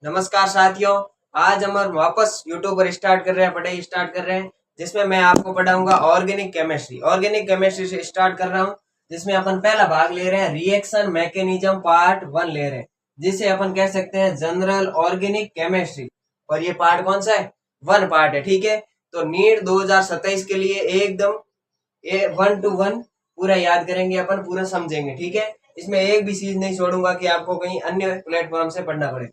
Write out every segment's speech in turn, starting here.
नमस्कार साथियों। आज हम वापस यूट्यूब पर पढ़ाई स्टार्ट कर रहे हैं जिसमें मैं आपको पढ़ाऊंगा ऑर्गेनिक केमिस्ट्री से स्टार्ट कर रहा हूं। जिसमें अपन पहला भाग ले रहे हैं, रिएक्शन मैकेनिज्म पार्ट 1 ले रहे हैं, जिसे अपन कह सकते हैं जनरल ऑर्गेनिक केमिस्ट्री। और ये पार्ट कौन सा है? 1 पार्ट है, ठीक है। तो नीट 2027 के लिए एकदम 1 to 1 पूरा याद करेंगे, अपन पूरा समझेंगे, ठीक है। इसमें एक भी चीज नहीं छोड़ूंगा कि आपको कहीं अन्य प्लेटफॉर्म से पढ़ना पड़े।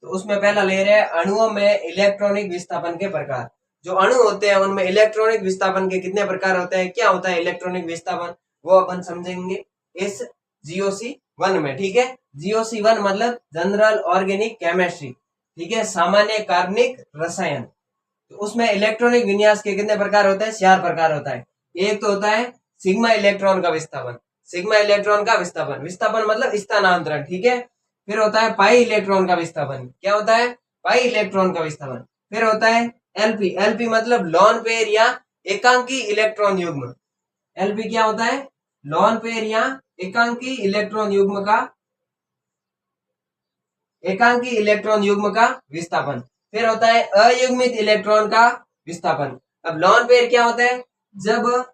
तो उसमें पहला ले रहे हैं अणुओं में इलेक्ट्रॉनिक विस्थापन के प्रकार। जो अणु होते हैं उनमें इलेक्ट्रॉनिक विस्थापन के कितने प्रकार होते हैं, क्या होता है इलेक्ट्रॉनिक विस्थापन, वो अपन समझेंगे इस जीओसी 1 में, ठीक है। जीओसी 1 मतलब जनरल ऑर्गेनिक केमिस्ट्री, ठीक है, सामान्य कार्बनिक रसायन। तो उसमें इलेक्ट्रॉनिक विन्यास के कितने प्रकार होते हैं? 4 प्रकार होता है। एक तो होता है सिग्मा इलेक्ट्रॉन का विस्थापन। विस्थापन मतलब स्थानांतरण, ठीक है। फिर होता है पाई इलेक्ट्रॉन का विस्थापन। क्या होता है? पाई इलेक्ट्रॉन का विस्थापन। फिर होता है एलपी मतलब लॉन पेयर या एकांकी इलेक्ट्रॉन युग्म। एलपी क्या होता है? लॉन पेयर या एकांकी इलेक्ट्रॉन युग्म का विस्थापन। फिर होता है अयुग्मित इलेक्ट्रॉन का विस्थापन। अब लॉन पेयर क्या होता है? जब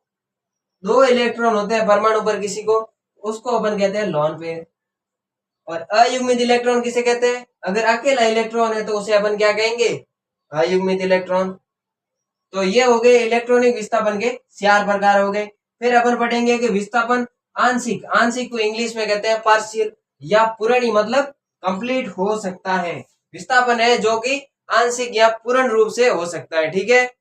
2 इलेक्ट्रॉन होते हैं परमाणु पर किसी को, उसको अपन कहते हैं लॉन पेयर। और अयुग्मित इलेक्ट्रॉन किसे कहते हैं? अगर अकेला इलेक्ट्रॉन है तो उसे अपन क्या कहेंगे? अयुग्मित इलेक्ट्रॉन। तो ये हो गए इलेक्ट्रॉनिक विस्थापन के 4 प्रकार हो गए। फिर अपन पढ़ेंगे कि विस्थापन आंशिक को इंग्लिश में कहते हैं पार्शियल, या पूर्ण मतलब कंप्लीट हो सकता है। विस्थापन है जो कि आंशिक या पूर्ण रूप से हो सकता है, ठीक है।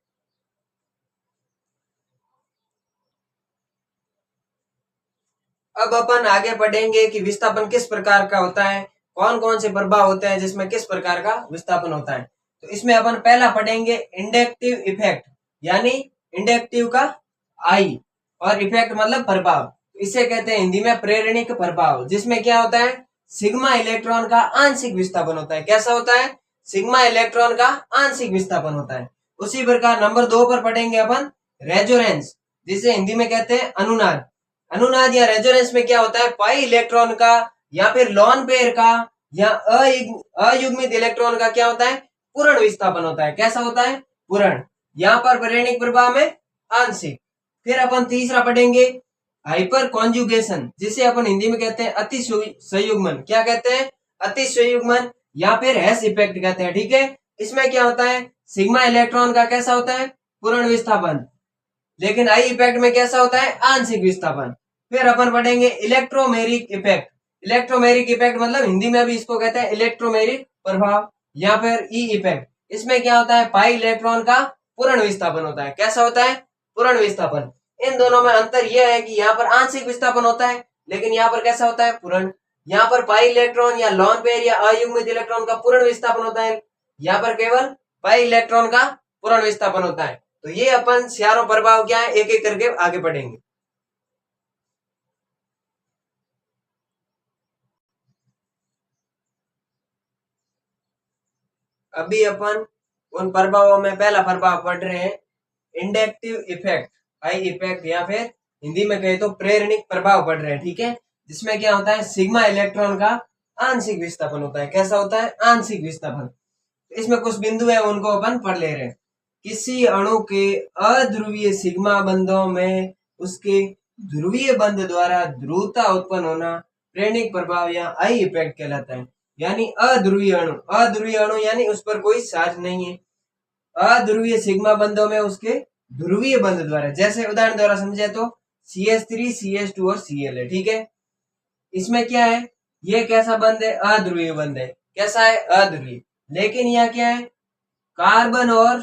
अब अपन आगे पढ़ेंगे कि विस्थापन किस प्रकार का होता है, कौन कौन से प्रभाव होते हैं जिसमें किस प्रकार का विस्थापन होता है। तो इसमें अपन पहला पढ़ेंगे इंडक्टिव इफेक्ट, यानी इंडक्टिव का आई और इफेक्ट मतलब प्रभाव। इसे कहते हैं हिंदी में प्रेरणिक प्रभाव, जिसमें क्या होता है? सिग्मा इलेक्ट्रॉन का आंशिक विस्थापन होता है। कैसा होता है? सिग्मा इलेक्ट्रॉन का आंशिक विस्थापन होता है। उसी प्रकार नंबर 2 पर पढ़ेंगे अपन रेजोनेंस, जिसे हिंदी में कहते हैं अनुनाद या रेजोनेंस में क्या होता है? पाई इलेक्ट्रॉन का या फिर लॉन पेयर का या अयुग्मित इलेक्ट्रॉन का क्या होता है? पूर्ण विस्थापन होता है। कैसा होता है? पूर्ण। यहाँ पर प्रेरणिक प्रभाव में आंशिक। फिर अपन तीसरा पढ़ेंगे हाइपर कॉन्जुगेशन, जिसे अपन हिंदी में कहते हैं अति संयुग्मन। क्या कहते हैं? अति संयुग्मन या फिर हैश इफेक्ट कहते हैं, ठीक है। इसमें क्या होता है? सिग्मा इलेक्ट्रॉन का कैसा होता है? पूर्ण विस्थापन। लेकिन आई इफेक्ट में कैसा होता है? आंशिक विस्थापन। फिर अपन पढ़ेंगे इलेक्ट्रोमेरिक इफेक्ट मतलब हिंदी में भी इसको कहते हैं इलेक्ट्रोमेरिक प्रभाव या फिर ई इफेक्ट। इसमें क्या होता है? पाई इलेक्ट्रॉन का पूर्ण विस्थापन होता है। कैसा होता है? पूर्ण विस्थापन। इन दोनों में अंतर यह है कि यहाँ पर आंशिक विस्थापन होता है, लेकिन यहाँ पर कैसा होता है? पूर्ण। यहाँ पर पाई इलेक्ट्रॉन या लॉन पेयर या अयुग्मित इलेक्ट्रॉन का पूर्ण विस्थापन होता है, यहाँ पर केवल पाई इलेक्ट्रॉन का पूर्ण विस्थापन होता है। तो ये अपन चारों प्रभाव क्या है, एक एक करके आगे पढ़ेंगे। अभी अपन उन प्रभावों में पहला प्रभाव पढ़ रहे हैं इंडक्टिव इफेक्ट, आई इफेक्ट या फिर हिंदी में कहे तो प्रेरणिक प्रभाव पढ़ रहे हैं, ठीक है। जिसमें क्या होता है? सिग्मा इलेक्ट्रॉन का आंशिक विस्थापन होता है। कैसा होता है? आंशिक विस्थापन। इसमें कुछ बिंदु है उनको अपन पढ़ ले रहे हैं। किसी अणु के अध्रुवीय सिग्मा बंधों में उसके ध्रुवीय बंध द्वारा ध्रुवता उत्पन्न होना प्रेरणिक प्रभाव या आई इफेक्ट कहलाता है। यानी अध्रुवीय अणु यानी उस पर कोई चार्ज नहीं है। अध्रुवीय सिग्मा बंधों में उसके ध्रुवीय बंध द्वारा, जैसे उदाहरण द्वारा समझे तो CH3 CH2 और Cl है, ठीक है। इसमें क्या है? ये कैसा बंध है? अध्रुवीय बंध है। कैसा है? अध्रुवीय। लेकिन यह क्या है? कार्बन और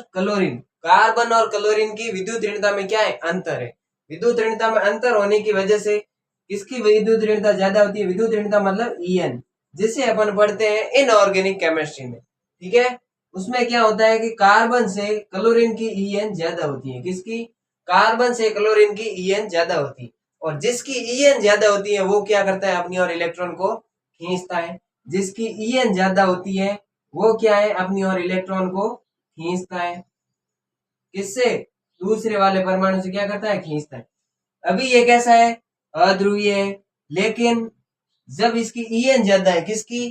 क्लोरीन की विद्युत ऋणता में क्या है? अंतर है। विद्युत ऋणता में अंतर होने की वजह से किसकी विद्युत ऋणता ज्यादा होती है? विद्युत ऋणता मतलब En, जिसे अपन पढ़ते हैं इनऑर्गेनिक केमिस्ट्री में, ठीक है। उसमें क्या होता है कि कार्बन से क्लोरीन की En ज्यादा होती है। किसकी? कार्बन से क्लोरीन की En ज्यादा होती है। और जिसकी En ज्यादा होती है वो क्या करता है? अपनी ओर इलेक्ट्रॉन को खींचता है। जिसकी En ज्यादा होती है वो क्या है? अपनी ओर इलेक्ट्रॉन को खींचता है। किससे? दूसरे वाले परमाणु से क्या करता है? खींचता है। अभी ये कैसा है? अध्रुवीय है। लेकिन जब इसकी En ज्यादा है, किसकी?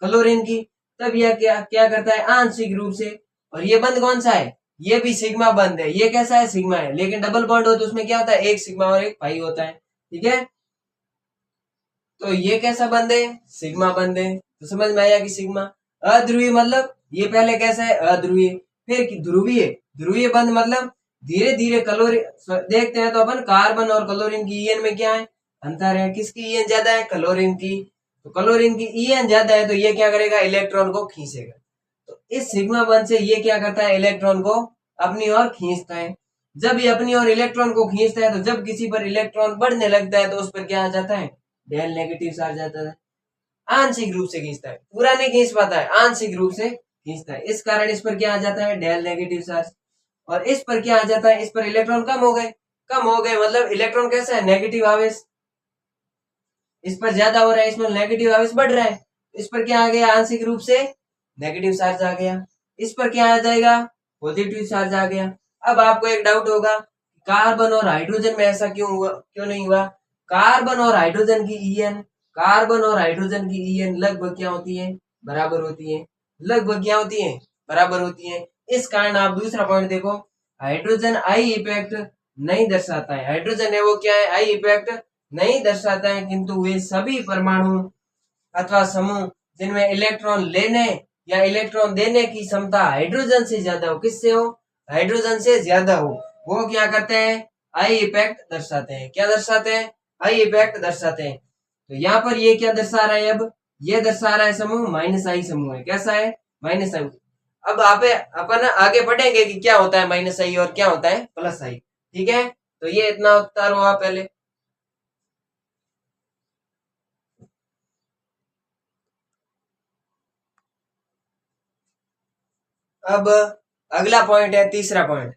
क्लोरीन की, तब यह क्या क्या करता है, आंशिक रूप से। और ये बंद कौन सा है, ये भी सिग्मा बंद है, ये कैसा है, सिग्मा है, लेकिन डबल बॉन्ड हो तो उसमें क्या होता है, एक सिग्मा और एक पाई होता है, ठीक है। तो ये कैसा बंद है, सिग्मा बंद है। तो समझ में आया कि सिग्मा अध्रुवीय मतलब ये पहले कैसा है, अध्रुवीय, फिर ध्रुवीय, ध्रुवीय बंद मतलब धीरे धीरे क्लोरीन देखते हैं तो अपन कार्बन और क्लोरीन की ईएन में क्या है, अंतर है, किसकी ईएन ज्यादा है, क्लोरीन की। तो क्लोरीन की ईएन ज्यादा है तो ये क्या करेगा, इलेक्ट्रॉन को खींचेगा। तो इस सिग्मा बंद से ये क्या करता है, इलेक्ट्रॉन को अपनी ओर खींचता है। जब ये अपनी ओर इलेक्ट्रॉन को खींचता है तो जब किसी पर इलेक्ट्रॉन बढ़ने लगता है तो उस पर क्या आ जाता है, डेल नेगेटिव चार्ज आता है। आंशिक रूप से खींचता है, पूरा नहीं खींच पाता है, आंशिक रूप से खींचता है, इस कारण इस पर क्या आ जाता है, डेल नेगेटिव चार्ज। और इस पर क्या आ जाता है, इस पर इलेक्ट्रॉन कम हो गए, कम हो गए मतलब इलेक्ट्रॉन कैसा है, नेगेटिव आवेश, इस पर ज्यादा हो रहा है, इसमें नेगेटिव आवेश बढ़ रहा है, इस पर क्या आ गया, आंशिक रूप से नेगेटिव चार्ज आ गया, इस पर क्या आ जाएगा, पॉजिटिव चार्ज आ गया। अब आपको एक डाउट होगा, कार्बन और हाइड्रोजन में ऐसा क्यों हुआ, क्यों नहीं हुआ। कार्बन और हाइड्रोजन की ईएन, कार्बन और हाइड्रोजन की ईएन लगभग क्या होती है, बराबर होती है, लगभग क्या होती है, बराबर होती है। इस कारण आप दूसरा पॉइंट देखो, हाइड्रोजन आई इफेक्ट नहीं दर्शाता है, हाइड्रोजन है वो क्या है, आई इफेक्ट नहीं दर्शाता है, किंतु वे सभी परमाणु अथवा समूह जिनमें इलेक्ट्रॉन लेने या इलेक्ट्रॉन देने की क्षमता हाइड्रोजन से ज्यादा हो, किससे हो, हाइड्रोजन से ज्यादा हो, वो क्या करते हैं, आई इफेक्ट दर्शाते हैं, क्या दर्शाते हैं, आई इफेक्ट दर्शाते हैं। तो यहाँ पर ये क्या दर्शा रहा है, अब ये दर्शा रहा है समूह माइनस आई समूह है, कैसा है, माइनस आई। अब आप अपन आगे पढ़ेंगे कि क्या होता है माइनस आई और क्या होता है प्लस आई, ठीक है। तो ये इतना उत्तर हुआ पहले। अब अगला पॉइंट है तीसरा पॉइंट,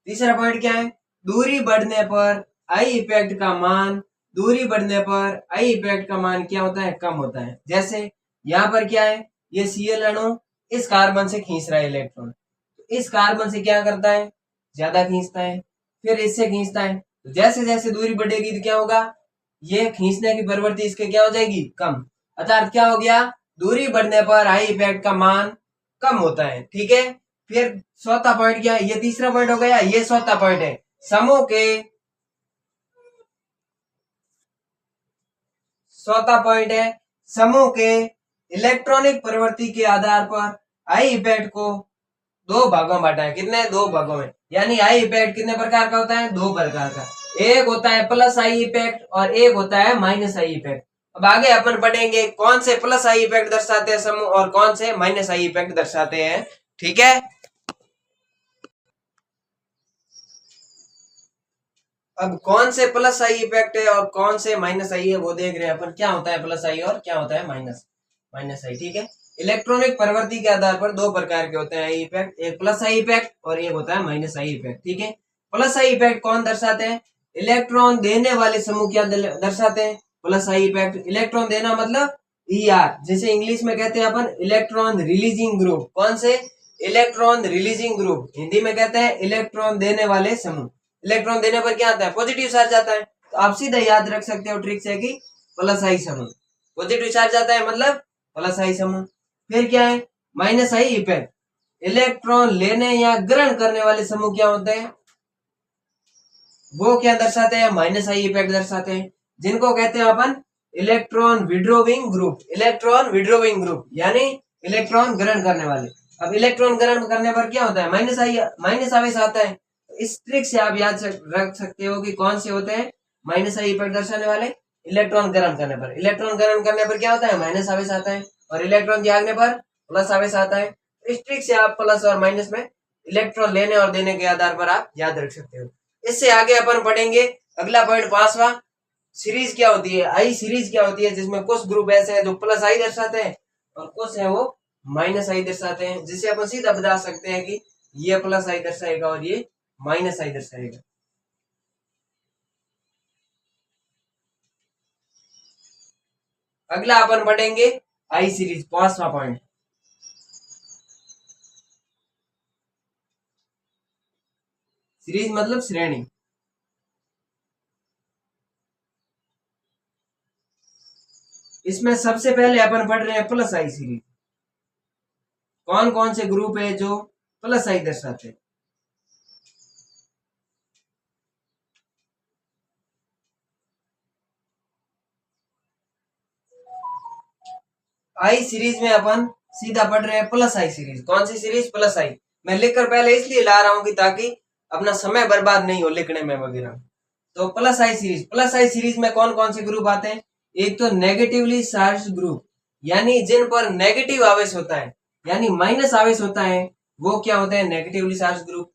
तीसरा पॉइंट क्या है, दूरी बढ़ने पर आई इफेक्ट का मान, दूरी बढ़ने पर आई इफेक्ट का मान क्या होता है, कम होता है। जैसे यहाँ पर क्या है, ये सीएल अणु इस कार्बन से खींच रहा है इलेक्ट्रॉन, तो इस कार्बन से क्या करता है, ज्यादा खींचता है, फिर इससे खींचता है, तो जैसे जैसे दूरी बढ़ेगी तो क्या होगा, ये खींचने की प्रवृत्ति इसके क्या हो जाएगी, कम। अर्थात क्या हो गया, दूरी बढ़ने पर आई इफेक्ट का मान कम होता है, ठीक है। फिर चौथा पॉइंट क्या है, ये तीसरा पॉइंट हो गया, ये चौथा पॉइंट है, समूह के, चौथा पॉइंट है समूह के इलेक्ट्रॉनिक प्रवृत्ति के आधार पर आई इफेक्ट को दो भागों में बांटा है, कितने, दो भागों में। यानी आई इफेक्ट कितने प्रकार का होता है, दो प्रकार का, एक होता है प्लस आई इफेक्ट और एक होता है माइनस आई इफेक्ट। अब आगे अपन पढ़ेंगे कौन से प्लस आई इफेक्ट दर्शाते हैं समूह और कौन से माइनस आई इफेक्ट दर्शाते हैं, ठीक है। अब कौन से प्लस आई इफेक्ट है और कौन से माइनस आई है वो देख रहे हैं अपन, क्या होता है प्लस आई और क्या होता है माइनस माइनस आई, ठीक है। इलेक्ट्रॉनिक प्रवृत्ति के आधार पर दो प्रकार के होते हैं आई इफेक्ट, एक प्लस आई इफेक्ट और एक होता है माइनस आई इफेक्ट, ठीक है। प्लस आई इफेक्ट कौन दर्शाते हैं, इलेक्ट्रॉन देने वाले समूह क्या दर्शाते हैं, प्लस आई इफेक्ट, इलेक्ट्रॉन देना मतलब ई आर, जैसे इंग्लिश में कहते हैं अपन इलेक्ट्रॉन रिलीजिंग ग्रुप, कौन से, इलेक्ट्रॉन रिलीजिंग ग्रुप, हिंदी में कहते हैं इलेक्ट्रॉन देने वाले समूह। इलेक्ट्रॉन देने पर क्या आता है, पॉजिटिव चार्ज आता है, तो आप सीधा याद रख सकते हो ट्रिक से कि प्लस आई समूह, पॉजिटिव चार्ज आता है मतलब प्लस आई समूह। फिर क्या है, माइनस आई इफेक्ट, इलेक्ट्रॉन लेने या ग्रहण करने वाले समूह क्या होते हैं, वो क्या दर्शाते हैं, माइनस आई इफेक्ट दर्शाते हैं, जिनको कहते हैं अपन electron withdrawing group, electron withdrawing group यानी इलेक्ट्रॉन ग्रहण करने वाले। अब इलेक्ट्रॉन ग्रहण करने पर क्या होता है, माइनस आई, माइनस आवेश आता है। इस ट्रिक से आप याद रख सकते हो कि कौन से होते हैं माइनस आई इफेक्ट दर्शाने वाले, इलेक्ट्रॉन ग्रहण करने पर, इलेक्ट्रॉन ग्रहण करने पर क्या होता है, माइनस आवेश आता है, और इलेक्ट्रॉन त्यागने पर प्लस आवेश आता है। इस ट्रिक से आप प्लस और माइनस में इलेक्ट्रॉन लेने और देने के आधार पर आप याद रख सकते हो। इससे आगे अपन पढ़ेंगे अगला पॉइंट पांचवा, सीरीज क्या होती है, आई सीरीज क्या होती है, जिसमें कुछ ग्रुप ऐसे हैं जो प्लस आई दर्शाते हैं और कुछ है वो माइनस आई दर्शाते हैं, जिससे अपन सीधा बता सकते हैं कि ये प्लस आई दर्शाएगा और ये माइनस आई दर्शाएगा। अगला अपन पढ़ेंगे आई सीरीज, पांचवा पॉइंट, सीरीज मतलब श्रेणी। इसमें सबसे पहले अपन पढ़ रहे हैं प्लस आई सीरीज। कौन कौन से ग्रुप है जो प्लस आई दर्शाते हैं। आई सीरीज में अपन सीधा पढ़ रहे हैं प्लस आई सीरीज। कौन सी सीरीज? प्लस आई। मैं लिखकर पहले इसलिए ला रहा हूं कि ताकि अपना समय बर्बाद नहीं हो लिखने में वगैरह। तो प्लस आई सीरीज, प्लस आई सीरीज में कौन कौन से ग्रुप आते हैं? एक तो नेगेटिवली चार्ज ग्रुप, यानी जिन पर नेगेटिव आवेश होता है, यानी माइनस आवेश होता है, वो क्या होते हैं? Negatively charge group.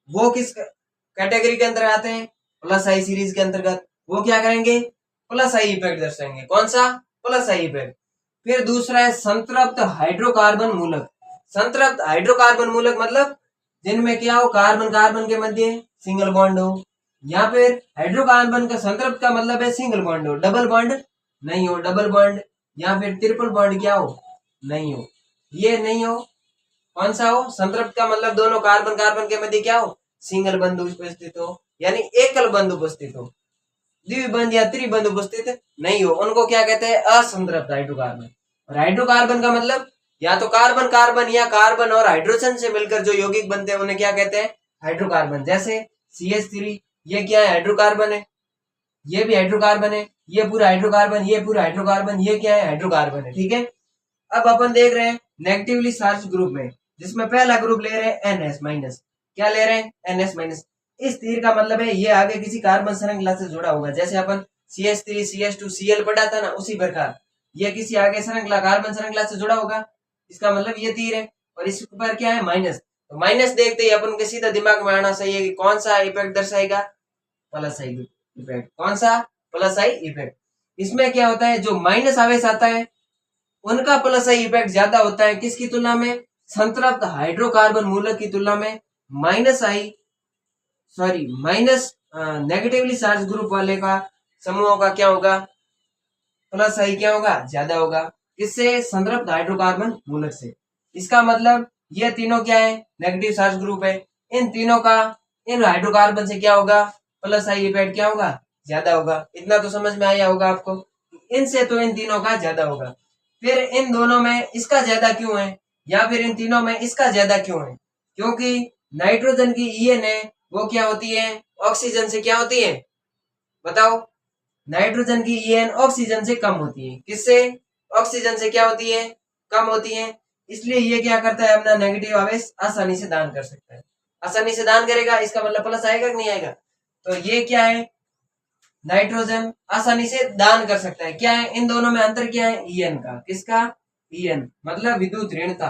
वो किस कैटेगरी के अंदर आते हैं? प्लस आई सीरीज के अंतर्गत। वो क्या करेंगे? प्लस आई इफेक्ट दर्शाएंगे। कौन सा? Plus I effect. फिर दूसरा है संतृप्त हाइड्रोकार्बन मूलक। संतृप्त हाइड्रोकार्बन मूलक मतलब जिनमें क्या हो? कार्बन कार्बन के मध्य सिंगल बॉन्ड हो, या फिर हाइड्रोकार्बन का संतृप्त का मतलब है सिंगल बॉन्ड हो, डबल बॉन्ड नहीं हो, डबल बॉन्ड या फिर ट्रिपल बॉन्ड क्या हो? नहीं हो, ये नहीं हो। कौन सा हो? संतृप्त का मतलब दोनों कार्बन कार्बन के मध्य क्या हो? सिंगल बंधु उपस्थित हो, यानी एकल बंधु उपस्थित हो। द्विबंध या त्रिबंध उपस्थित नहीं हो, उनको क्या कहते हैं? असंतृप्त हाइड्रोकार्बन। और हाइड्रोकार्बन का मतलब या तो कार्बन कार्बन या कार्बन और हाइड्रोजन से मिलकर जो यौगिक बनते हैं उन्हें क्या कहते हैं? हाइड्रोकार्बन। जैसे CH3, ये क्या है? हाइड्रोकार्बन है। ये भी हाइड्रोकार्बन है, ये पूरा हाइड्रोकार्बन, ये पूरा हाइड्रोकार्बन, ये क्या है? हाइड्रोकार्बन है। ठीक है। अब अपन देख रहे हैं नेगेटिवली चार्ज ग्रुप में, जिसमें पहला ग्रुप ले रहे हैं NS माइनस। क्या ले रहे हैं? NS minus. इस तीर का मतलब है ये आगे किसी कार्बन श्रृंखला से जुड़ा होगा। जैसे अपन CH3 CH2 Cl पढ़ा था ना, उसी प्रकार ये किसी आगे श्रृंखला कार्बन श्रृंखला से जुड़ा होगा। इसका मतलब ये तीर है, और इस पर क्या है? माइनस। तो माइनस देखते ही अपन के सीधा दिमाग में आना चाहिए कि कौन सा इफेक्ट दर्शाएगा? Plus I effect. कौन सा? Plus I effect. इसमें क्या होता है? जो माइनस आवेश आता है उनका प्लस आई इफेक्ट ज्यादा होता है किसकी तुलना में? संतृप्त हाइड्रोकार्बन मूलक की तुलना में। माइनस नेगेटिवली चार्ज ग्रुप वाले का समूहों का क्या होगा? प्लस आई क्या होगा? ज्यादा होगा। किससे? संतृप्त हाइड्रोकार्बन मूलक से। इसका मतलब ये तीनों क्या है? नेगेटिव चार्ज ग्रुप है। इन तीनों का इन हाइड्रोकार्बन से क्या होगा? प्लस आई इफेक्ट क्या होगा? ज्यादा होगा। इतना तो समझ में आया होगा आपको। इनसे तो इन तीनों का ज्यादा होगा। फिर इन दोनों में इसका ज्यादा क्यों है, या फिर इन तीनों में इसका ज्यादा क्यों है? क्योंकि नाइट्रोजन की EN है वो क्या होती है? ऑक्सीजन से क्या होती है? बताओ। नाइट्रोजन की EN ऑक्सीजन से कम होती है। किससे? ऑक्सीजन से क्या होती है? कम होती है। इसलिए ये क्या करता है? अपना नेगेटिव आवेश आसानी से दान कर सकता है। आसानी से दान करेगा, इसका मतलब प्लस आएगा कि नहीं आएगा? तो ये क्या है? नाइट्रोजन आसानी से दान कर सकता है। क्या है इन दोनों में अंतर? क्या है? EN का। किसका? EN मतलब विद्युत ऋणता।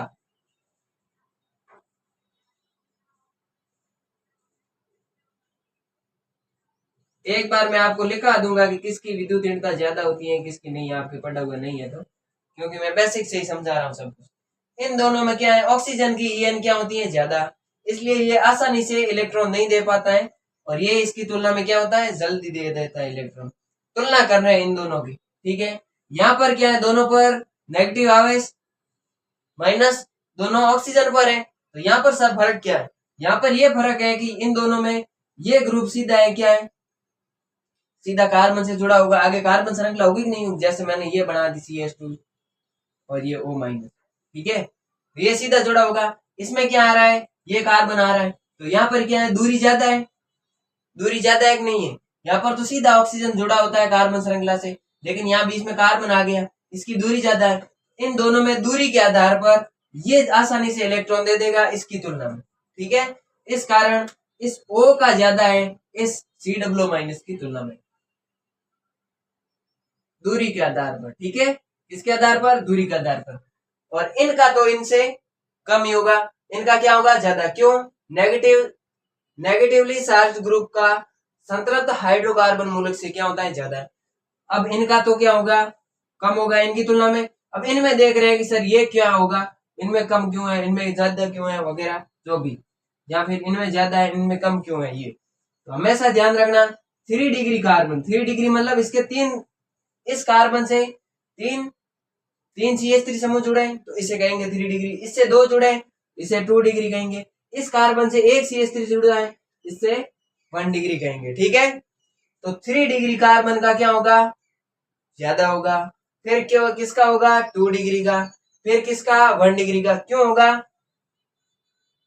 एक बार मैं आपको लिखा दूंगा कि किसकी विद्युत ऋणता ज्यादा होती है, किसकी नहीं। आपके पढ़ा हुआ नहीं है तो, क्योंकि मैं बेसिक से ही समझा रहा हूँ सब कुछ। इन दोनों में क्या है? ऑक्सीजन की EN क्या होती है? ज्यादा। इसलिए ये आसानी से इलेक्ट्रॉन नहीं दे पाता है, और ये इसकी तुलना में क्या होता है? जल्दी दे देता है इलेक्ट्रॉन। तुलना कर रहे हैं इन दोनों की। ठीक है। यहाँ पर क्या है? दोनों पर नेगेटिव आवेश माइनस, दोनों ऑक्सीजन पर है। तो यहाँ पर सर फर्क क्या है? यहाँ पर ये फर्क है कि इन दोनों में ये ग्रुप सीधा है क्या है? सीधा कार्बन से जुड़ा होगा। आगे कार्बन श्रृंखला होगी कि नहीं होगी? जैसे मैंने ये बना दी CH2 और ये O माइनस। ठीक है। तो ये सीधा जुड़ा होगा। इसमें क्या आ रहा है? ये कार्बन आ रहा है। तो यहाँ पर क्या है? दूरी ज्यादा है। दूरी ज्यादा है कि नहीं है? यहाँ पर तो सीधा ऑक्सीजन जुड़ा होता है कार्बन श्रृंखला से, लेकिन यहाँ बीच में कार्बन आ गया, इसकी दूरी ज्यादा है। इन दोनों में दूरी के आधार पर ये आसानी से इलेक्ट्रॉन दे देगा इसकी तुलना में। ठीक है। इस कारण इस O का ज्यादा है इस COO माइनस की तुलना में, दूरी के आधार पर। ठीक है। किसके आधार पर? दूरी के आधार पर। और इनका तो इनसे कम ही होगा। इनका क्या होगा? ज्यादा। क्यों? नेगेटिवली चार्ज ग्रुप का संतृप्त हाइड्रोकार्बन मूलक से क्या होता है? ज्यादा। अब इनका तो क्या होगा? कम होगा इनकी तुलना में। अब इनमें देख रहे हैं कि सर ये क्या होगा, इनमें कम क्यों है, इनमें ज्यादा क्यों है वगैरह जो भी, या फिर इनमें ज्यादा है इनमें कम क्यों है, ये तो हमेशा ध्यान रखना। 3 डिग्री कार्बन, 3 डिग्री मतलब इसके तीन, इस कार्बन से तीन तीन CH3 समूह जुड़े हैं तो इसे कहेंगे 3 डिग्री। इससे 2 जुड़े हैं इसे 2 डिग्री कहेंगे। इस कार्बन से एक CH3 जुड़ा है इससे 1 डिग्री कहेंगे। ठीक है। तो 3 डिग्री कार्बन का क्या होगा? ज्यादा होगा। फिर क्यों किसका होगा? 2 डिग्री का। फिर किसका 1 डिग्री का। क्यों होगा?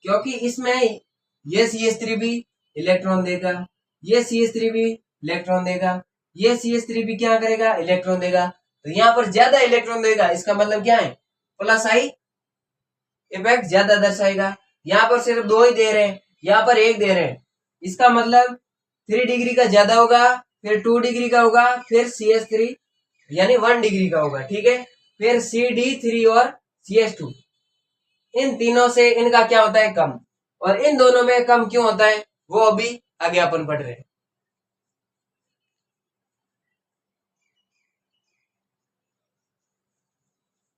क्योंकि इसमें ये CH3 भी इलेक्ट्रॉन देगा, ये CH3 भी इलेक्ट्रॉन देगा, ये CH3 भी क्या करेगा? इलेक्ट्रॉन देगा। तो यहाँ पर ज्यादा इलेक्ट्रॉन देगा, इसका मतलब क्या है? प्लस आई इफेक्ट ज्यादा दर्शाएगा। यहाँ पर सिर्फ 2 ही दे रहे हैं, यहाँ पर 1 दे रहे हैं, इसका मतलब 3 डिग्री का ज्यादा होगा, फिर 2 डिग्री का होगा, फिर CH3 यानी 1 डिग्री का होगा। ठीक है, फिर CD3 और CH2, इन तीनों से इनका क्या होता है? कम। और इन दोनों में कम क्यों होता है वो अभी आगे अपन पढ़ रहे हैं।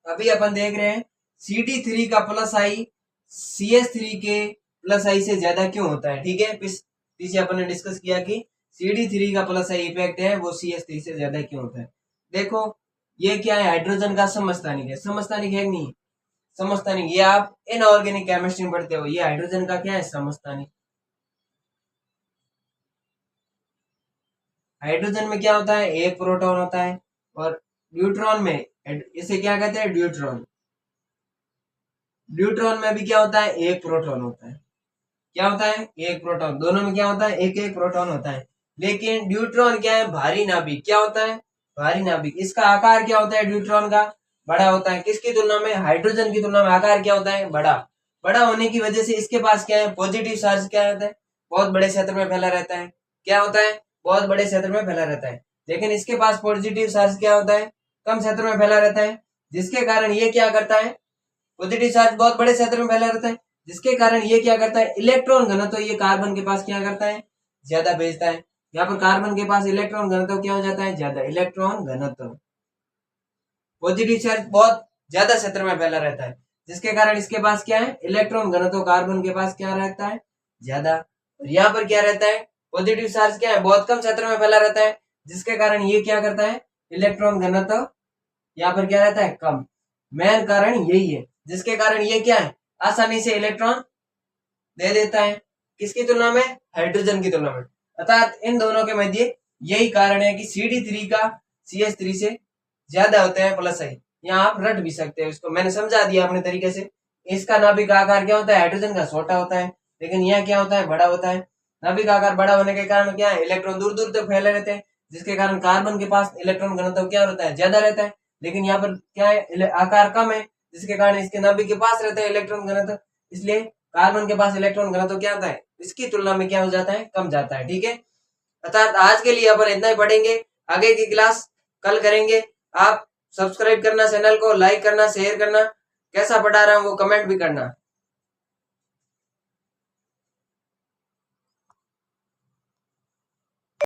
अभी अपन देख रहे हैं CD3 का प्लस आई CH3 के प्लस आई से ज्यादा क्यों होता है। ठीक है, पीछे अपन ने डिस्कस किया कि CD3 का प्लस आई इफेक्ट है वो CH3 से ज्यादा क्यों होता है। देखो ये क्या है? हाइड्रोजन का समस्थानिक है। समस्थानिक है कि नहीं? समस्थानिक, ये आप इनऑर्गेनिक केमिस्ट्री में पढ़ते हो। ये हाइड्रोजन का क्या है? समस्थानिक। हाइड्रोजन में क्या होता है? एक प्रोटॉन होता है, और न्यूट्रॉन में इसे क्या कहते हैं? ड्यूट्रॉन। ड्यूट्रॉन में भी क्या होता है? एक प्रोटॉन होता है। क्या होता है? एक प्रोटॉन। दोनों में क्या होता है? एक एक प्रोटॉन होता है। लेकिन ड्यूट्रॉन क्या है? भारी नाभिक। क्या होता है? भारी नाभिक। इसका आकार क्या होता है? ड्यूट्रॉन का बड़ा होता है। किसकी तुलना में? हाइड्रोजन की तुलना में आकार क्या होता है? बड़ा। बड़ा होने की वजह से इसके पास क्या है? पॉजिटिव चार्ज क्या होता है? बहुत बड़े क्षेत्र में फैला रहता है। क्या होता है? बहुत बड़े क्षेत्र में फैला रहता है। लेकिन इसके पास पॉजिटिव चार्ज क्या होता है? कम क्षेत्र में फैला रहता है, जिसके कारण ये क्या करता है? पॉजिटिव चार्ज बहुत बड़े क्षेत्र में फैला रहता है, जिसके कारण ये क्या करता है? इलेक्ट्रॉन घनत्व ये कार्बन के पास क्या करता है? ज्यादा भेजता है। यहाँ पर कार्बन के पास इलेक्ट्रॉन घनत्व क्या हो जाता है? ज्यादा। इलेक्ट्रॉन घनत्व, पॉजिटिव चार्ज बहुत ज्यादा क्षेत्र में फैला रहता है, जिसके कारण इसके पास क्या है? इलेक्ट्रॉन घनत्व कार्बन के पास क्या रहता है? ज्यादा। और यहाँ पर क्या रहता है? पॉजिटिव चार्ज क्या है? बहुत कम क्षेत्र में फैला रहता है, जिसके कारण ये क्या करता है? इलेक्ट्रॉन घनत्व यहाँ पर क्या रहता है? कम। मेन कारण यही है, जिसके कारण ये क्या है? आसानी से इलेक्ट्रॉन दे देता है। किसकी तुलना में? हाइड्रोजन की तुलना में। अर्थात इन दोनों के मध्य यही कारण है कि CD3 का CH3 से ज्यादा होते हैं प्लस आई। यहाँ आप रट भी सकते हो इसको, मैंने समझा दिया अपने तरीके से। इसका नाभिक आकार क्या होता है? हाइड्रोजन का छोटा होता है, लेकिन यहाँ क्या होता है? बड़ा होता है। नाभिक आकार बड़ा होने के कारण क्या है? इलेक्ट्रॉन दूर दूर तक फैले रहते हैं, जिसके कारण कार्बन के पास इलेक्ट्रॉन घनत्व क्या रहता है? ज्यादा रहता है। लेकिन यहाँ पर क्या है? आकार कम है, जिसके कारण इसके नाभिक के पास रहता है इलेक्ट्रॉन घनत्व, इसलिए कार्बन के पास इलेक्ट्रॉन घनत्व क्या होता है? इसकी तुलना में क्या हो जाता है? कम जाता है। ठीक है, अर्थात आज के लिए अपन इतना ही पढ़ेंगे, आगे की क्लास कल करेंगे। आप सब्सक्राइब करना, चैनल को लाइक करना, शेयर करना, कैसा पढ़ा रहा हूँ वो कमेंट भी करना।